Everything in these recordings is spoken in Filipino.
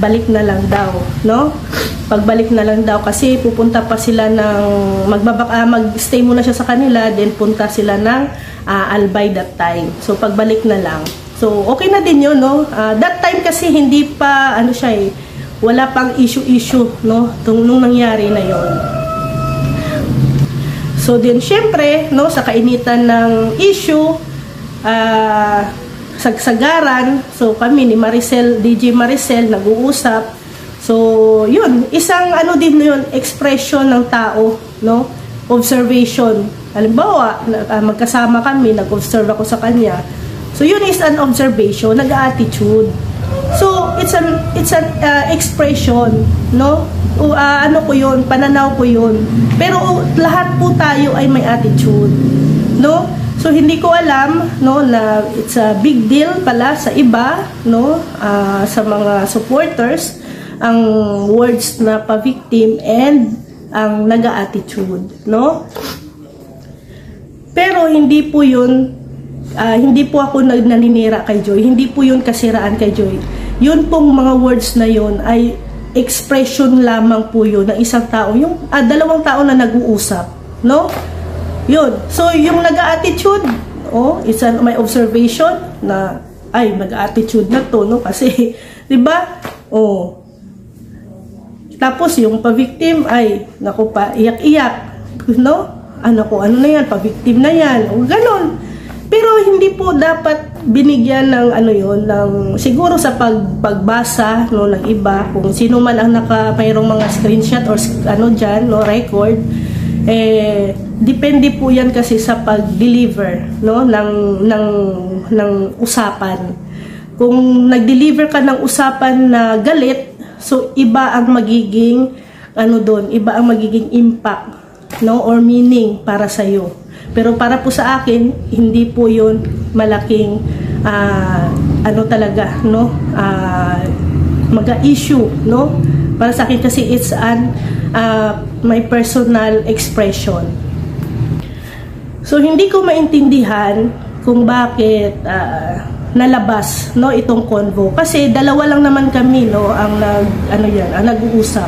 pagbalik na lang daw, no? Pagbalik na lang daw kasi pupunta pa sila ng mag-stay muna siya sa kanila, then punta sila ng Albay that time. So pagbalik na lang. So okay na din 'yun, no? That time kasi hindi pa ano siya eh, wala pang issue, no? Nung nangyari na 'yon. So then syempre, no, sa kainitan ng issue, sagsagaran, so kami ni Maricel, DJ Maricel, nag-uusap. So, yun, isang ano din yun, expression ng tao, no? Observation. Halimbawa, magkasama kami, nag-observe ako sa kanya. So, yun is an observation, nag-attitude. So, it's an expression, no? Ano ko yun, pananaw ko yun. Pero lahat po tayo ay may attitude, no? So hindi ko alam, no, na it's a big deal pala sa iba, no, sa mga supporters ang words na pa-victim and ang naga-attitude, no? Pero hindi po 'yun, hindi po ako naninira kay Joy, hindi po 'yun kasiraan kay Joy. 'Yun pong mga words na 'yun ay expression lamang po 'yun ng isang tao, yung dalawang tao na nag-uusap, no? Yun. So, yung nag-attitude, it's my observation na, ay, nag-attitude na to, no? Kasi, di ba? Tapos, yung pa-victim, ay, naku pa, iyak-iyak, no? Ano na yan, pa-victim na yan, o ganon. Pero, hindi po dapat binigyan ng, siguro sa pagbasa, no, ng iba, kung sino man ang mayroong mga screenshot or, dyan, no, record, depende po yan kasi sa pag-deliver, no, ng usapan. Kung nag-deliver ka ng usapan na galit, so iba ang magiging iba ang magiging impact, no, or meaning para sa iyo. Pero para po sa akin, hindi po 'yun malaking talaga, no, maga-issue, no. Para sa akin kasi it's my personal expression. So hindi ko maintindihan kung bakit nalabas, no, itong convo kasi dalawa lang naman kami, no, ang nag-uusap.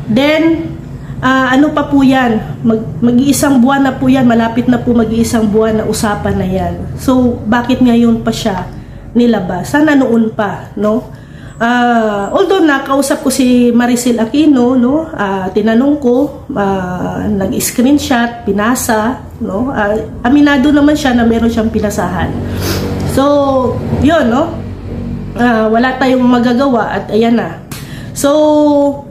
Then ano pa po yan, mag-iisang buwan na po yan, malapit na po mag-iisang buwan na usapan na yan. So bakit ngayon pa siya nilabas? Sana noon pa, no? Although nakausap ko si Maricel Aquino, no, tinanong ko, nag-screenshot, pinasa, no, aminado naman siya na meron siyang pinasahan. So, yun, no, wala tayong magagawa at ayan na. So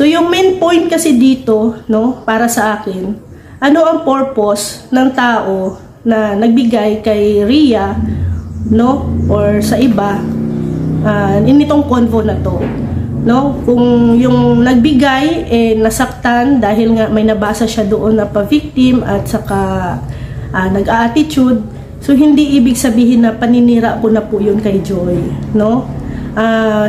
yung main point kasi dito, no, para sa akin, ano ang purpose ng tao na nagbigay kay Rhea, no, or sa iba, initong convo na to, no? Kung yung nagbigay nasaktan dahil nga may nabasa siya doon na pa-victim at saka nag-attitude, so hindi ibig sabihin na paninira ko na po yun kay Joy, no?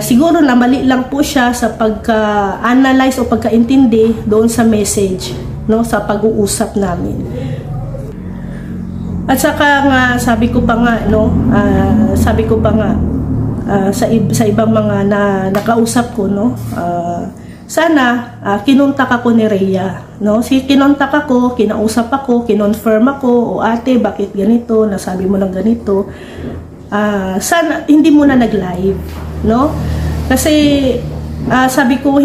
Siguro na mali lang po siya sa pagka-analyze o pagka-intindi doon sa message, no, sa pag-uusap namin. At saka nga sabi ko pa nga, no, sa ibang mga nakausap ko, no, sana kinontak ako ni Rhea, no. Kinontak ako, kinausap ako, kinonfirm ako, o ate, bakit ganito, nasabi mo lang ganito. Sana hindi mo na nag-live, no, kasi sabi ko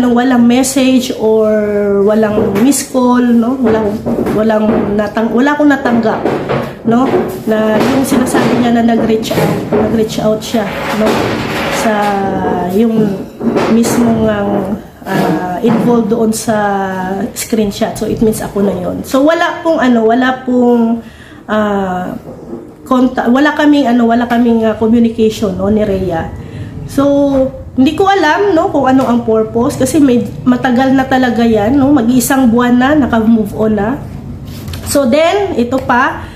walang message or walang miss call, no, wala akong natanggap, no, na yung sinasabi niya na nag-reach out siya, no, sa yung mismong involved doon sa screenshot. So it means ako na yon. So wala pong kaming communication, no, ni Rhea. So hindi ko alam, no, kung ano ang purpose kasi matagal na talaga yan, no, mag-iisang buwan na naka-move on na. So then ito pa,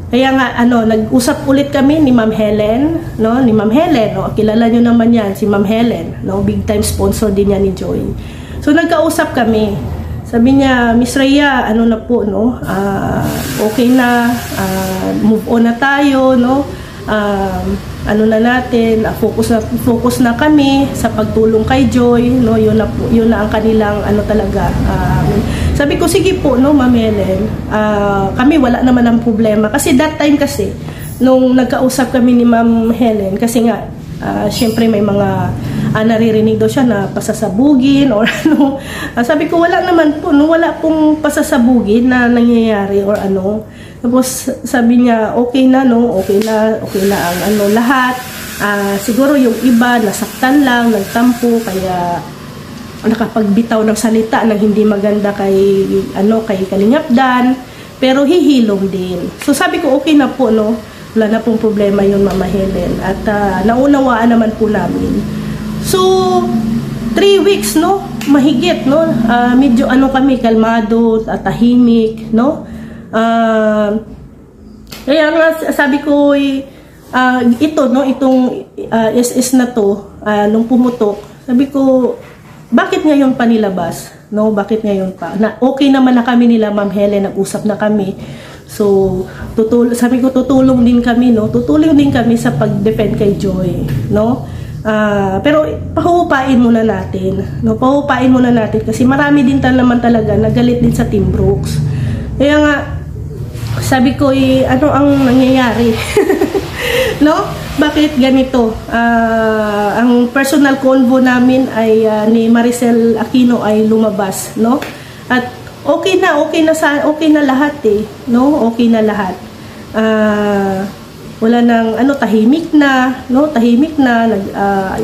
kaya nga nag-usap ulit kami ni Ma'am Helen, no, no, kilala niyo naman yan, si Ma'am Helen, no, big time sponsor din yan ni Joy. So nagkausap kami. Sabi niya, Miss Rhea, ano na po, no? Okay na, move on na tayo, no? Ano na natin, focus na kami sa pagtulong kay Joy, no? Yun na ang kanilang ano talaga. Sabi ko, sige po, no, Ma'am Helen. Kami wala naman ang problema kasi that time kasi nung nagkausap kami ni Ma'am Helen, kasi nga syempre may mga naririnig daw siya na pasasabugin or ano. Sabi ko wala naman po, no, wala pong pasasabugin na nangyayari or ano. Tapos sabi niya okay na, no, okay na ang ano lahat. Siguro yung iba nasaktan lang, nagtampo, kaya nakapagbitaw ng salita na hindi maganda kay Kalingap Dan, pero hihilom din. So sabi ko okay na po, no. Wala na pong problema yun, Mama Helen. At naunawaan naman po namin. So, 3 weeks, no? Mahigit, no? Medyo ano kami, kalmado, tahimik, no? Kaya nga, sabi ko, ito, no? Itong SS na to, nung pumutok, sabi ko, bakit ngayon pa nilabas? No? Bakit ngayon pa? Okay naman na kami nila, Ma'am Helen, nag-usap na kami. So, sabi ko tutulong din kami, no? Tutulong din kami sa pag-defend kay Joy, no? Pero pahupain muna natin, no? Pahupain muna natin kasi marami din naman talaga nagalit din sa Team Brooks. Kaya nga sabi ko, ano ang nangyayari? No? Bakit ganito? Ang personal convo namin ay ni Maricel Aquino ay lumabas, no? At okay na lahat no? Okay na lahat. Wala nang tahimik na, no? Tahimik na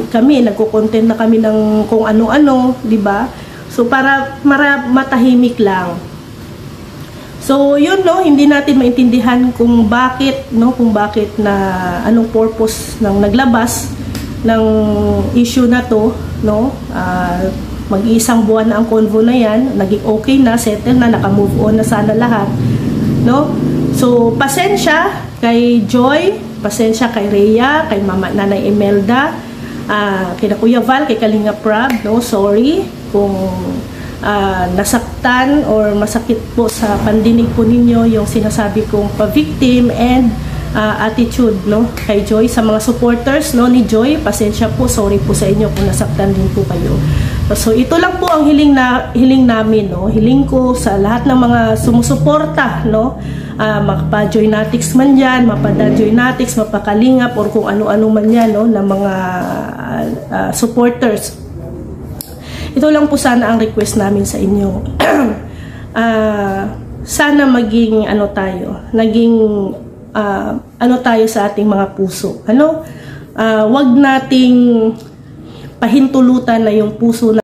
kami nagko-content na kami ng kung ano-ano, 'di ba? So para matahimik lang. So yun, no, hindi natin maintindihan kung bakit na anong purpose ng naglabas ng issue na to, no? Mag-iisang buwan na ang convo na yan, naging okay na, settle na, naka-move on na sana lahat, no? So, pasensya kay Joy, pasensya kay Rhea, kay Mama Nanay Imelda, kay Kuya Val, kay Kalingap Rab, no? Sorry kung nasaktan or masakit po sa pandinig po ninyo yung sinasabi kong pa-victim and attitude, no, kay Joy. Sa mga supporters, no, ni Joy, pasensya po, sorry po sa inyo kung nasaktan din po kayo. So ito lang po ang hiling namin, no. Hiling ko sa lahat ng mga sumusuporta, no, mapa-Joynatics man yan, mapa-Joynatics, mapa-Kalingap or kung ano-ano man yan, no, ng mga supporters. Ito lang po sana ang request namin sa inyo. Sana maging tayo sa ating mga puso. Wag nating pahintulutan na yung puso